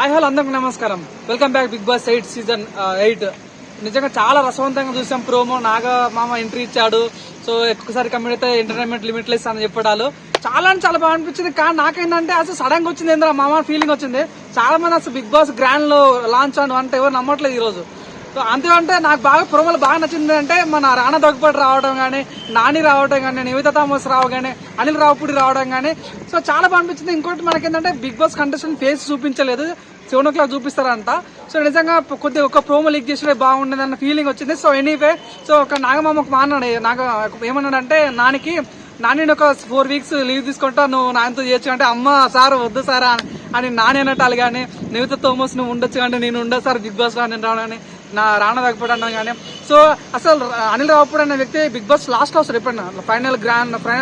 Hello అందరికి నమస్కారం. Welcome back Bigg Boss 8 season 8. నిజంగా చాలా రసవంతంగా చూసాం. ప్రోమో నాగ మామ ఎంట్రీ ఇచ్చాడు. సో ఒక్కసారి కమిట్ అయితే ఎంటర్టైన్మెంట్ లిమిట్లెస్ అని చెప్పడాలు చాలా బాగా అనిపించింది. కానీ నాకేంటంటే అసలు సడన్ గా వచ్చింది ఏంద్రా మామ ఫీలింగ్ వచ్చింది. చాలా మంది అసలు బిగ్ బాస్ గ్రాండ్ లో లాంచ్ అంటే ఎవరు నమ్మట్లేదు ఈ రోజు. సో అంతేమంటే నాకు బాగా ప్రోమోలు బాగా నచ్చింది అంటే మన రాణా దగ్గుపాటి రావడం కానీ, నాని రావడం కానీ, నివేదిత థామస్ రావు కానీ, అనిల్ రావుపూడి రావడం కానీ సో చాలా బాగా అనిపించింది. ఇంకోటి మనకేంటంటే బిగ్ బాస్ కంటెస్టెంట్ ఫేస్ చూపించలేదు, 7 o'clock చూపిస్తారంట. సో నిజంగా కొద్దిగా ఒక ప్రోమో లీక్ చేసినా బాగుండేది అన్న ఫీలింగ్ వచ్చింది. సో ఎనీవే సో ఒక నాగమామ ఒక మాట్లాడు ఏమన్నాడంటే నాని ఒక 4 weeks లీవ్ తీసుకుంటా, నువ్వు నాయనతో చేయొచ్చు అంటే అమ్మ సార్ వద్దు సార్ అని నాని అన్నట్టు కానీ, నివేదిత థామస్ నువ్వు ఉండొచ్చు అంటే నేను ఉండదు సార్ బిగ్ బాస్ లో నేను రావడానికి నా రాణా దగ్గుపాటి అన్నా కానీ. సో అసలు అనిల్ రావుపూడి అనే వ్యక్తి బిగ్ బాస్ లాస్ట్ లో వస్తాడు, ఎప్పుడన్నా ఫైనల్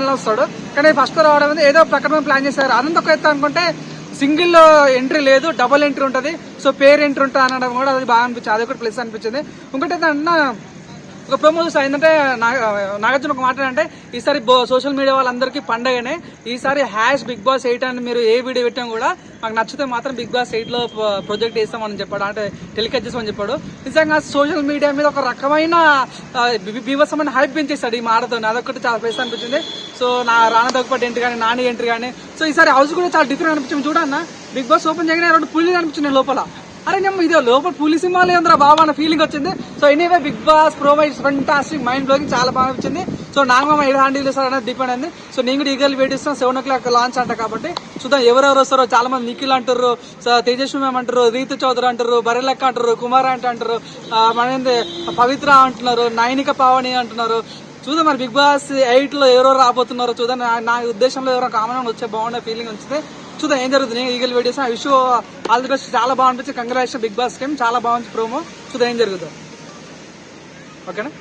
లో వస్తాడు. కానీ ఫస్ట్ లో రావడం ఏదో ప్రకటన ప్లాన్ చేశారు. అదంతా ఒక ఎత్తు అనుకుంటే సింగిల్ ఎంట్రీ లేదు, డబుల్ ఎంట్రీ ఉంటుంది. సో పేర్ ఎంట్రీ ఉంటుంది అనడం కూడా అది బాగా అనిపించింది, అది ఒకటి ప్లస్ అనిపించింది. ఇంకోటి ఏంటంటే ఒక ప్రమో చూసా ఏంటంటే నాగార్జున ఒక మాట అంటే ఈసారి సోషల్ మీడియా వాళ్ళందరికీ పండగనే, ఈసారి బిగ్ బాస్ 8 అని మీరు ఏ వీడియో పెట్టాం కూడా మాకు నచ్చితే మాత్రం బిగ్ బాస్ 8 లో ప్రొజెక్ట్ చేస్తామని చెప్పాడు, అంటే టెలికాస్ట్ చేస్తామని చెప్పాడు. నిజంగా సోషల్ మీడియా మీద ఒక రకమైన బీభత్సమైన హైప్ పెంచేస్తాడు ఈ మాటతో, అదొకటి చాలా ప్లేస్ అనిపించింది. సో నా రాణా దగ్గుపాటి ఎంట్రీ కానీ, నాని ఎంట్రీ కానీ సో ఈసారి హౌస్ కూడా చాలా డిఫరెంట్ అనిపించింది. చూడన్నా బిగ్ బాస్ ఓపెన్ చేయగానే 2 పుల్లీలు అనిపించింది లోపల. అరే నేను ఇది లోపల పులి సినిమా లేదురా బాబా అన్న ఫీలింగ్ వచ్చింది. So anyway Bigg Boss provides fantastic, mind blowing, చాలా బాగా అనిపించింది. సో నాగమామ 7 హ్యాండిల్ చేస్తారు అనేది డిపెండ్ అయింది. సో నేను కూడా ఈగల్ వెయిట్ ఇస్తాను, 7 o'clock లాంచ్ అంట కాబట్టి చూద్దాం ఎవరెవరు వస్తారో. చాలా మంది నిఖిల్ అంటారు, తేజస్వి మ్యామ్ అంటారు, రీతు చౌదరి అంటారు, బరెలక్క అంటారు, కుమార్ అంటారు, మన పవిత్ర అంటున్నారు, నైనిక పావని అంటున్నారు. చూద్దాం మరి బిగ్ బాస్ 8 లో ఎవరెవరు రాబోతున్నారో చూద్దాం. నా ఉద్దేశంలో ఎవరో కామన్ వచ్చే బాగుండే ఫీలింగ్ వచ్చింది. చూద్దాం ఏం జరుగుతుంది. నేను eagle videos I wish all the best. చాలా బాగా అనిపించింది. కంగ్రాచులేషన్ బిగ్ బాస్ టీమ్, చాలా బాగుంది ప్రోమో. చూద్దాం ఏం జరుగుతుంది. ఓకేనా.